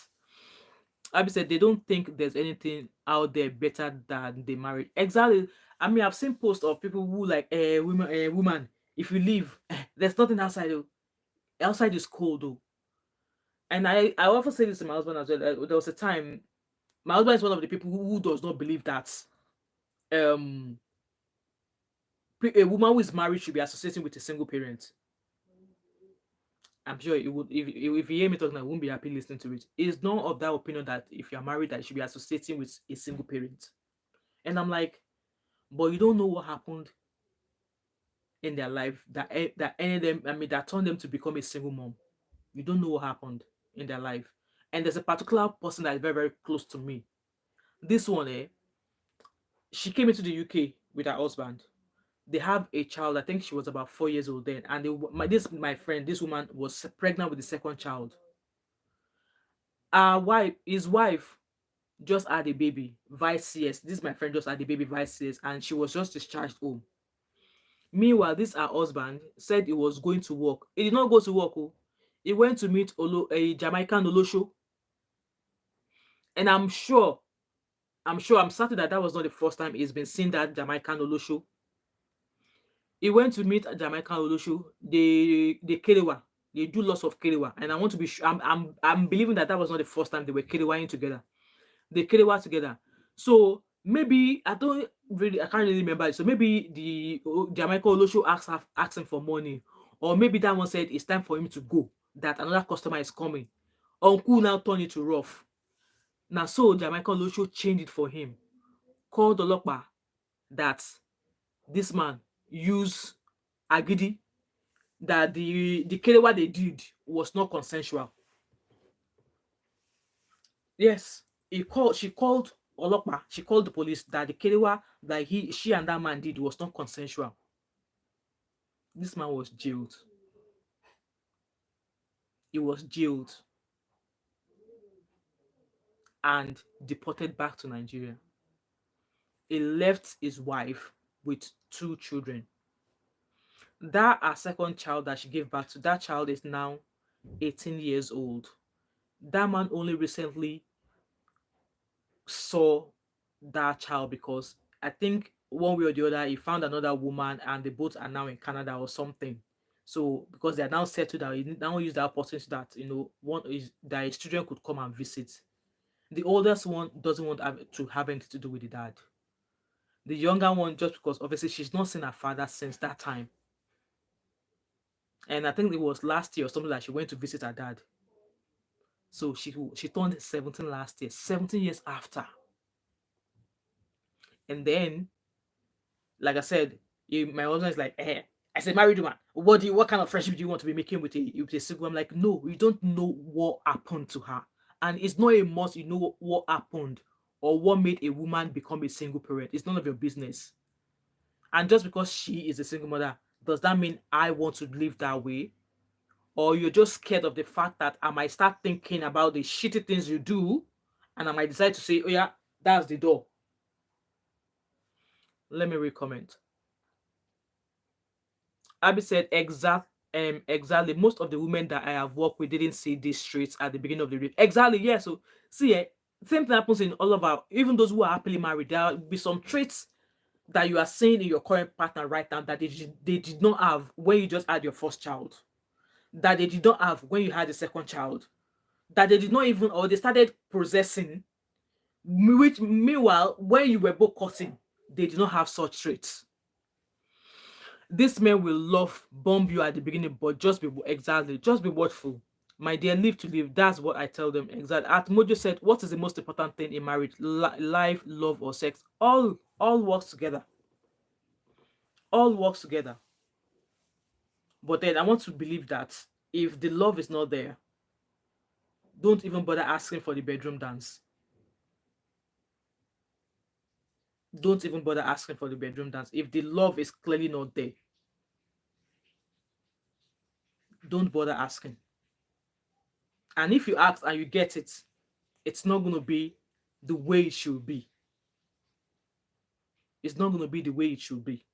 Abby said they don't think there's anything out there better than the marriage. Exactly. I mean, I've seen posts of people who like, woman, if you leave, there's nothing outside. Though. Outside is cold though. And I often say this to my husband as well. There was a time my husband is one of the people who does not believe that um a woman who is married should be associating with a single parent. I'm sure it would if you hear me talking, I won't be happy listening to it. It's not of that opinion that if you're married, that you should be associating with a single parent. And I'm like, but you don't know what happened in their life that ended them. I mean, that turned them to become a single mom. You don't know what happened in their life. And there's a particular person that is very very close to me. This one, she came into the UK with her husband. They have a child. I think she was about 4 years old then, and my friend, this woman was pregnant with the second child. His wife just had a baby, vice CS. This my friend just had a baby, vice CS, and she was just discharged home. Meanwhile, this her husband said he was going to work. He did not go to work. Oh. He went to meet a Jamaican Olosho, and I'm certain that that was not the first time he's been seeing that Jamaican Olosho. He went to meet a Jamaican Olosho. They kerewa. They do lots of kerewa, and I want to be sure. I'm believing that that was not the first time they were kerewaing together. They kerewa together. So maybe I can't really remember. So maybe the Jamaican Olosho asked him for money, or maybe that one said it's time for him to go. That another customer is coming. Uncle now turned it to rough. Now so Jamaican Olosho changed it for him. Called Olokpa that this man used agidi, that the kerewa they did was not consensual. Yes, she called Olokpa, she called the police that the kerewa that she and that man did was not consensual. This man was jailed. He was jailed and deported back to Nigeria. He left his wife with 2 children. That her second child that she gave birth to, that child is now 18 years old. That man only recently saw that child because I think one way or the other he found another woman and they both are now in Canada or something. So because they are now settled down, he now use the opportunity that one is that his children could come and visit. The oldest one doesn't want to have anything to do with the dad. The younger one, just because obviously she's not seen her father since that time. And I think it was last year or something like she went to visit her dad. So she turned 17 last year, 17 years after. And then like I said, my husband is like, as a married woman, what kind of friendship do you want to be making with a single? I'm like, no, you don't know what happened to her, and it's not a must. You know what happened or what made a woman become a single parent. It's none of your business. And just because she is a single mother, does that mean I want to live that way? Or you're just scared of the fact that I might start thinking about the shitty things you do, and I might decide to say, oh yeah, that's the door. Let me recommend. Abby said, exactly. Most of the women that I have worked with didn't see these traits at the beginning of the rape. Exactly, yeah. So see, same thing happens in all of our, even those who are happily married. There will be some traits that you are seeing in your current partner right now that they did not have when you just had your first child, that they did not have when you had a second child, that they did not even, or they started possessing, which meanwhile, when you were both cutting, they did not have such traits. This man will love bomb you at the beginning, but just be watchful. My dear, live to live. That's what I tell them. Exactly. Atmojo said, what is the most important thing in marriage? Life, love, or sex? All works together. All works together. But then I want to believe that if the love is not there, Don't even bother asking for the bedroom dance. Don't even bother asking for the bedroom dance. If the love is clearly not there, don't bother asking. And if you ask and you get it, it's not going to be the way it should be. It's not going to be the way it should be.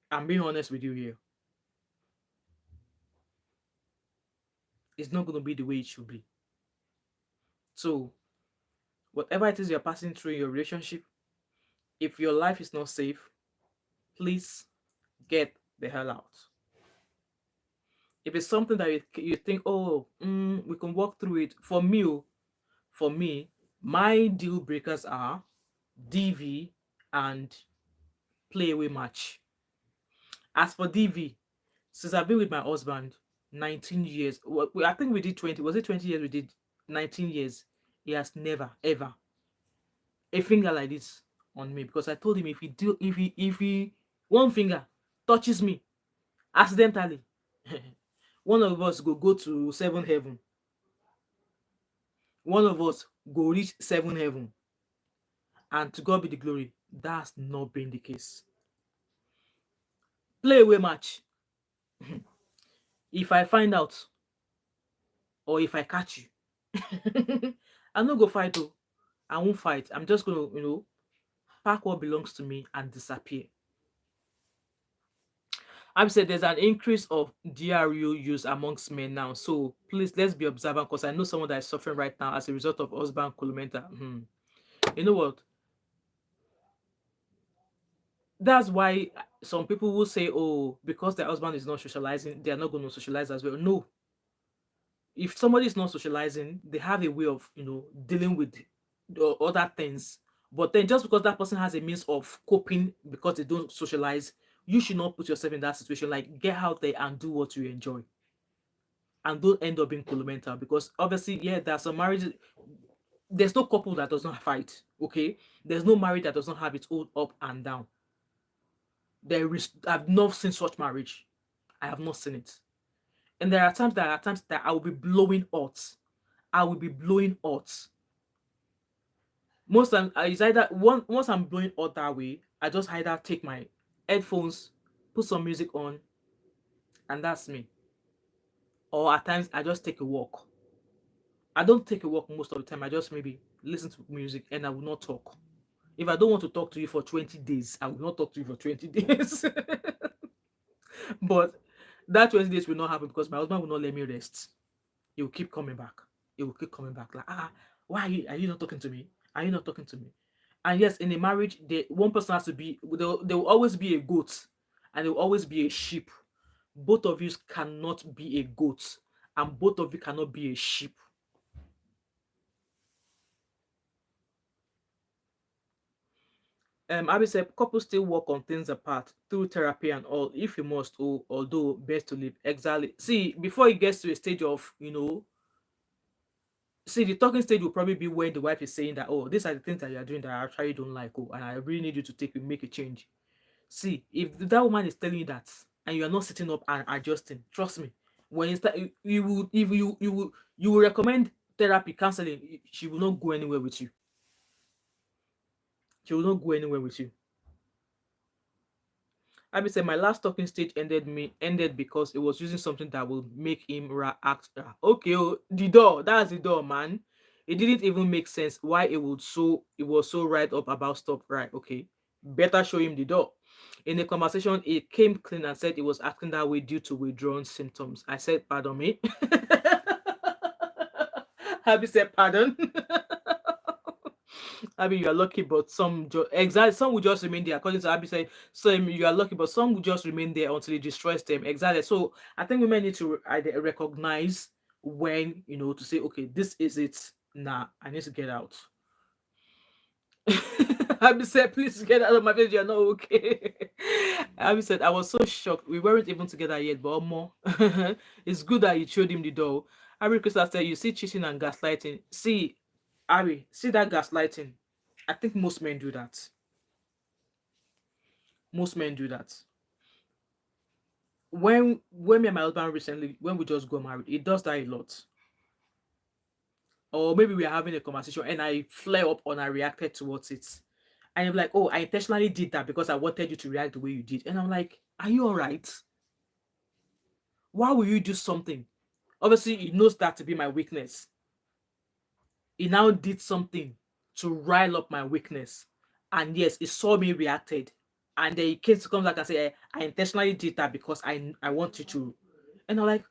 I'm being honest with you here. It's not going to be the way it should be. So, whatever it is you're passing through in your relationship, if your life is not safe, please get the hell out. If it's something that you think, oh, we can walk through it. For me, my deal breakers are DV and play away match. As for DV, since I've been with my husband 19 years, I think we did 20. Was it 20 years? We did 19 years. He has never, ever a finger like this on me, because I told him if he one finger touches me accidentally, one of us go to seven heaven. One of us go reach seven heaven. And to God be the glory, that's not been the case. Play away match. If I find out or if I catch you, I no go fight though. I won't fight. I'm just gonna, pack what belongs to me and disappear. I've said there's an increase of DRU use amongst men now. So please, let's be observant, because I know someone that is suffering right now as a result of husband columenta. You know what? That's why some people will say, oh, because their husband is not socializing, they're not going to socialize as well. No. If somebody is not socializing, they have a way of, dealing with the other things. But then just because that person has a means of coping because they don't socialize, you should not put yourself in that situation. Like, get out there and do what you enjoy. And don't end up being columental, because obviously, yeah, there are some marriages. There's no couple that does not fight, okay? There's no marriage that does not have its own up and down. I've not seen such marriage. I have not seen it. And there are times that I will be blowing hot. I will be blowing hot. Most times, it's either once I'm blowing hot that way, I just either take my headphones, put some music on, and that's me. Or at times, I just take a walk. I don't take a walk most of the time. I just maybe listen to music and I will not talk. If I don't want to talk to you for 20 days, I will not talk to you for 20 days. But that 20 days will not happen, because my husband will not let me rest. He will keep coming back. He will keep coming back. Like, why are you not talking to me? Are you not talking to me? And yes, in a marriage, one person has to be, there will always be a goat and there will always be a sheep. Both of you cannot be a goat, and both of you cannot be a sheep. Abby said couples still work on things apart through therapy and all, if you must, although best to live. Exactly. See, before it gets to a stage of, see, the talking stage will probably be when the wife is saying that, oh, these are the things that you are doing that I actually don't like, oh, and I really need you to make a change. See, if that woman is telling you that and you are not sitting up and adjusting, trust me, when you start, you will, if you will recommend therapy, counseling, she will not go anywhere with you. She will not go anywhere with you. Abby said my last talking stage ended because it was using something that will make him act. Okay, oh, the door. That's the door, man. It didn't even make sense why it was so right up about stuff. Right? Okay, better show him the door. In the conversation, it came clean and said it was acting that way due to withdrawn symptoms. I said, "Pardon me." Abby said, "Pardon." Abby, you are lucky, but exactly, some will just remain there. According to Abby saying, so you are lucky, but some will just remain there until it destroys them. Exactly. So I think women need to recognize when, to say, okay, this is it. Nah, I need to get out. Abby said, please get out of my face. You're not okay. Abby said, I was so shocked. We weren't even together yet, but more. It's good that you showed him the door. Abby Crystal said, you see cheating and gaslighting. See, Abby, see that gaslighting. I think most men do that. Most men do that. When me and my husband recently, when we just got married, he does that a lot. or maybe we are having a conversation and I flare up and I reacted towards it. And you're like, oh, I intentionally did that because I wanted you to react the way you did. And I'm like, are you all right? Why will you do something? Obviously, he knows that to be my weakness. He now did something to rile up my weakness. And yes, he saw me reacted. And then he came to come back and say, I intentionally did that because I want you to. And I'm like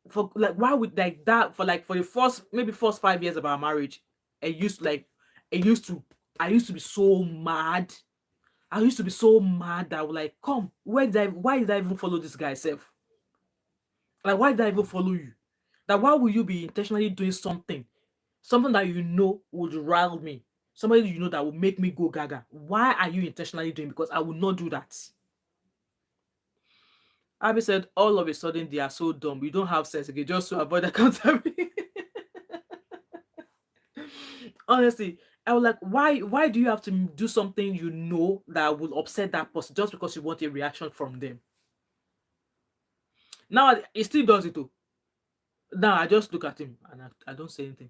for like why would like that for the first maybe first 5 years of our marriage, I used like I used to I used to be so mad. I used to be so mad that I was like, come, why did I even follow this guy self? Like why did I even follow you? That why will you be intentionally doing something that you know would rile me, somebody you know that will make me go gaga? Why are you intentionally doing? Because I will not do that. Abby said, all of a sudden they are so dumb. You don't have sense again, just to avoid accountability. Honestly, I was like, why do you have to do something you know that will upset that person just because you want a reaction from them? Now he still does it too. Now I just look at him and I don't say anything.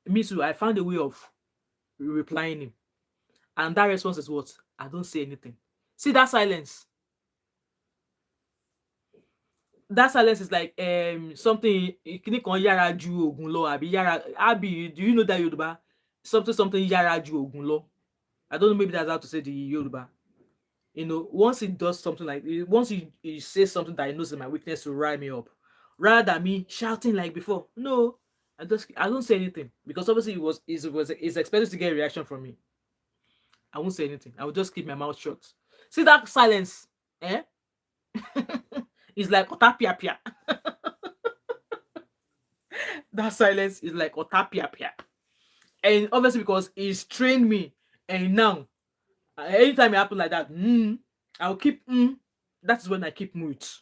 Me too, I found a way of replying him. And that response is what? I don't say anything. See that silence? That silence is like something kini kan yára ju ogun lọ àbí yára Abi, do you know that Yoruba? Something yára ju ogun lọ. I don't know, maybe that's how to say the Yoruba. You know, once he does something like once he says something that he knows is my weakness to rile me up, rather than me shouting like before. No, I don't say anything because obviously he's expected to get a reaction from me. I won't say anything. I will just keep my mouth shut. See that silence? Eh? It's like otapia. That silence is like otapia. And obviously because he's trained me, and now anytime it happens like that, I'll keep that is when I keep mute.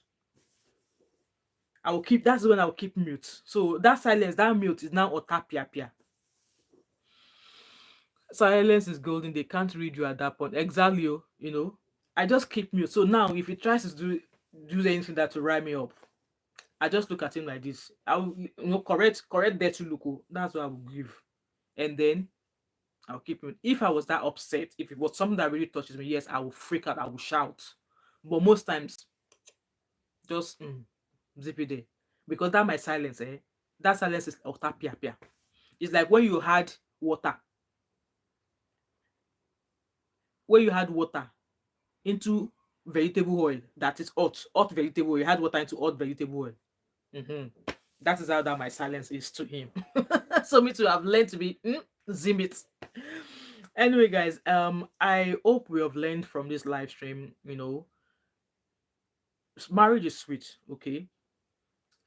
That's when I'll keep mute. So that silence, that mute is now otapia. Silence is golden. They can't read you at that point. Exactly, you know. I just keep mute. So now if he tries to do anything that to rile me up, I just look at him like this. I will, correct there to look. That's what I will give. And then I'll keep him. If I was that upset, if it was something that really touches me, yes, I will freak out, I will shout. But most times, just zip it there. Because that my silence, that silence is otapia. It's like when you had water. When you had water into vegetable oil that is hot vegetable oil. You had water into hot vegetable oil. That is how that my silence is to him. So me to have learned to be zim it. Anyway, guys, I hope we have learned from this live stream. You know, marriage is sweet, okay,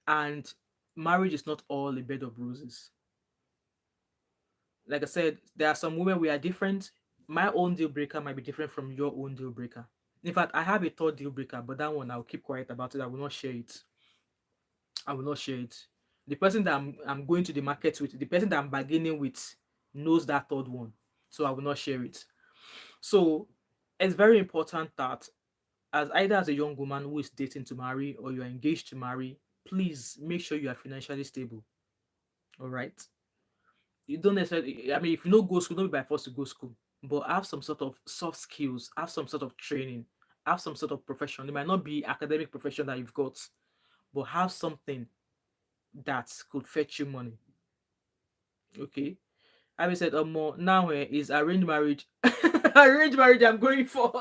and marriage is not all a bed of roses. Like I said, there are some women we are different. My own deal breaker might be different from your own deal breaker. In fact, I have a third deal breaker, but that one I'll keep quiet about it. I will not share it. I will not share it. The person that I'm going to the market with, the person that I'm bargaining with, knows that third one. So I will not share it. So it's very important that either as a young woman who is dating to marry or you're engaged to marry, please make sure you are financially stable. All right. You don't necessarily, I mean, if you know go school, don't be by force to go school, but have some sort of soft skills, have some sort of training, have some sort of profession. It might not be academic profession that you've got, but have something that could fetch you money. Okay. Abby said, more now is arranged marriage. Arranged marriage I'm going for.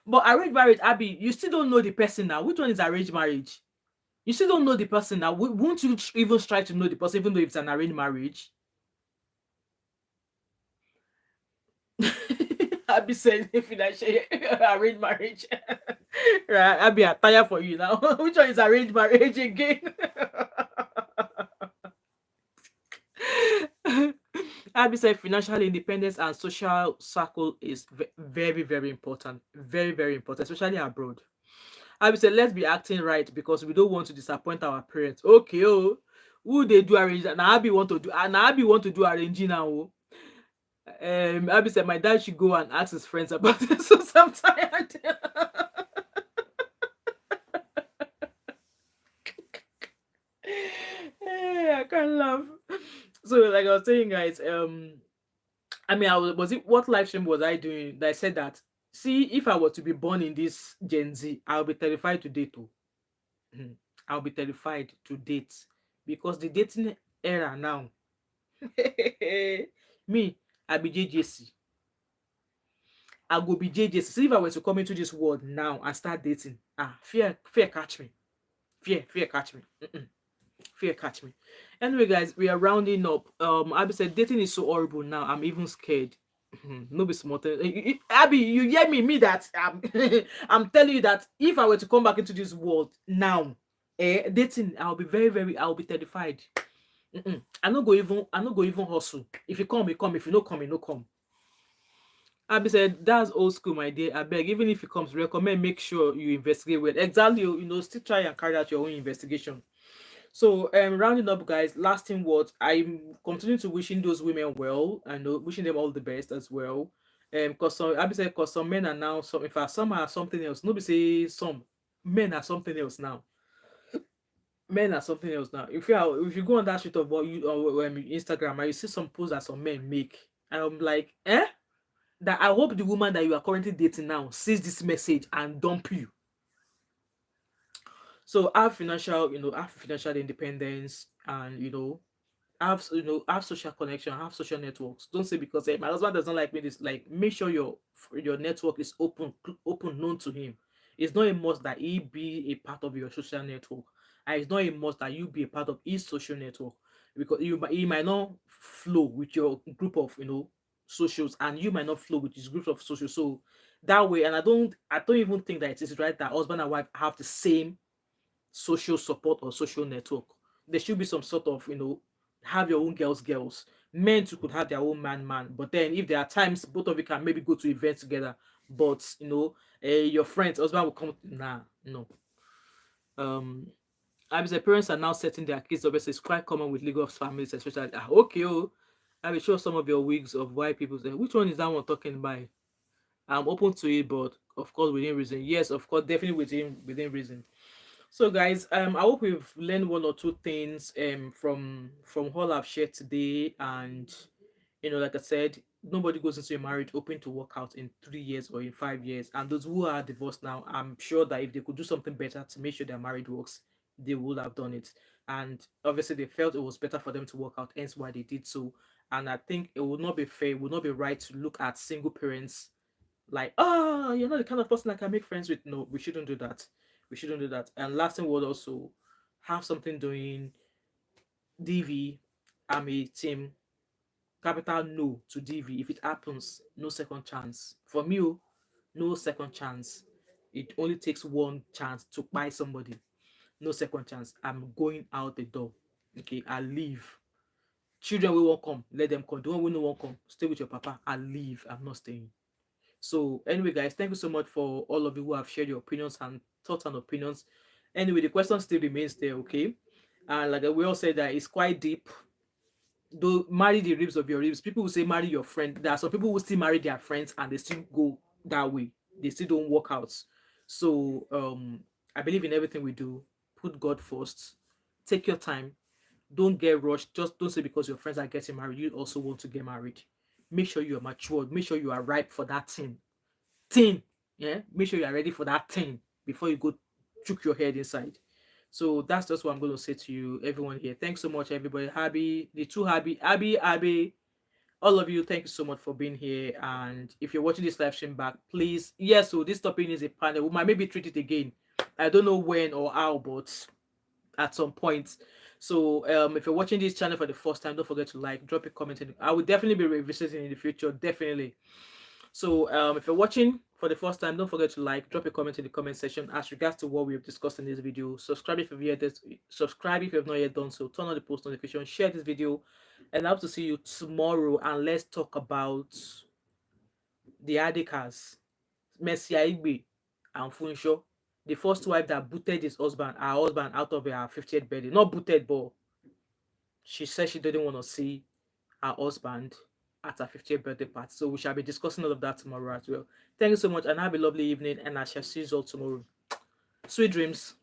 But arranged marriage, Abby, you still don't know the person now. Which one is arranged marriage? You still don't know the person now. Won't you even try to know the person, even though it's an arranged marriage? Abby said, if I share arranged marriage. Right, Abby, I'm tired for you now. Which one is arranged marriage again? Abby said financial independence and social circle is very, very important. Very, very important, especially abroad. Abby said, let's be acting right because we don't want to disappoint our parents. Okay, oh, who they do arrange? Now Abby want to do, now Abby want to do arranging now. Oh. Abby said, my dad should go and ask his friends about this. So I'm tired. I can't laugh. So like I was saying, guys, I mean, was it what live stream was I doing that I said that? See, if I were to be born in this Gen Z, I'll be terrified to date. Oh, Mhm. I'll be terrified to date because the dating era now. Me, I be JJC. I go be JJC. See, if I were to come into this world now and start dating, fear catch me. Fear catch me. Mm-mm. Fear catch me. Anyway, guys, we are rounding up. Abby said dating is so horrible now. I'm even scared. No be smart. Abby, you hear me? Me that I'm telling you that if I were to come back into this world now, dating, I'll be I'll be terrified. I no go even hustle. If you come, you come. If you no come, you no come. Abby said, that's old school, my dear. I beg, even if it comes, recommend make sure you investigate well. Exactly, still try and carry out your own investigation. So, rounding up, guys, lasting words. I'm continuing to wishing those women well and wishing them all the best as well. Because some, Abby said, because some men are now some. In fact, some are something else. Nobody say some men are something else now. Men are something else now. If you go on that street of what you Instagram, and you see some posts that some men make, I'm like, eh? That I hope the woman that you are currently dating now sees this message and dump you. So have financial independence, and have social connection, have social networks. Don't say because my husband doesn't like me this. Like, make sure your network is open, known to him. It's not a must that he be a part of your social network, and it's not a must that you be a part of his social network, because he might not flow with your group of socials, and you might not flow with his group of socials. So that way, and I don't even think that it is right that husband and wife have the same social support or social network. There should be some sort of, have your own girls. Men too could have their own man. But then if there are times both of you can maybe go to events together, but your friends, husband will come. Nah, no. Um, I mean, the parents are now setting their kids. Obviously, it's quite common with legal families, especially. Okay, oh, I will show some of your wigs of why people say, which one is that one talking by? I'm open to it, but of course within reason. Yes, of course, definitely within reason. So guys, I hope we've learned one or two things from all I've shared today. And like I said, nobody goes into a marriage open to work out in 3 years or in 5 years. And those who are divorced now, I'm sure that if they could do something better to make sure their marriage works, they would have done it. And obviously they felt it was better for them to work out, hence why they did so. And I think it would not be fair, it would not be right to look at single parents like, oh, you're not the kind of person I can make friends with. No, we shouldn't do that. We shouldn't do that. And last thing would also have something doing DV. I'm a team capital no to DV. If it happens, no second chance. For me, oh, no second chance. It only takes one chance to buy somebody. No second chance. I'm going out the door. Okay, I leave. Children will won't come. Let them come. The one who won't come. Stay with your papa. I leave. I'm not staying. So anyway, guys, thank you so much for all of you who have shared your opinions and thoughts and opinions. Anyway, the question still remains there, okay? And like we all said, that it's quite deep. Though marry the ribs of your ribs. People will say marry your friend. There are some people who still marry their friends and they still go that way. They still don't work out. So I believe in everything we do. Put God first. Take your time. Don't get rushed. Just don't say because your friends are getting married, you also want to get married. Make sure you are matured. Make sure you are ripe for that thing. Yeah, make sure you are ready for that thing before you go chook your head inside. So that's just what I'm going to say to you, everyone here. Thanks so much, everybody. Abby, the two Abby, all of you, thank you so much for being here. And if you're watching this live stream back, please, yes, so this topic is a panel. We might maybe treat it again. I don't know when or how, but at some point. So if you're watching this channel for the first time, don't forget to like, drop a comment. I will definitely be revisiting in the future, definitely. So if you're watching for the first time, don't forget to like, drop a comment in the comment section as regards to what we've discussed in this video. Subscribe if subscribe if you have not yet done so. Turn on the post notification, share this video, and I hope to see you tomorrow. And let's talk about the Adikas, Messi Aigbe and Funsho, the first wife that booted her husband out of her 50th birthday. Not booted, but she said she didn't want to see her husband at her 50th birthday party. So we shall be discussing all of that tomorrow as well. Thank you so much and have a lovely evening, and I shall see you all tomorrow. Sweet dreams.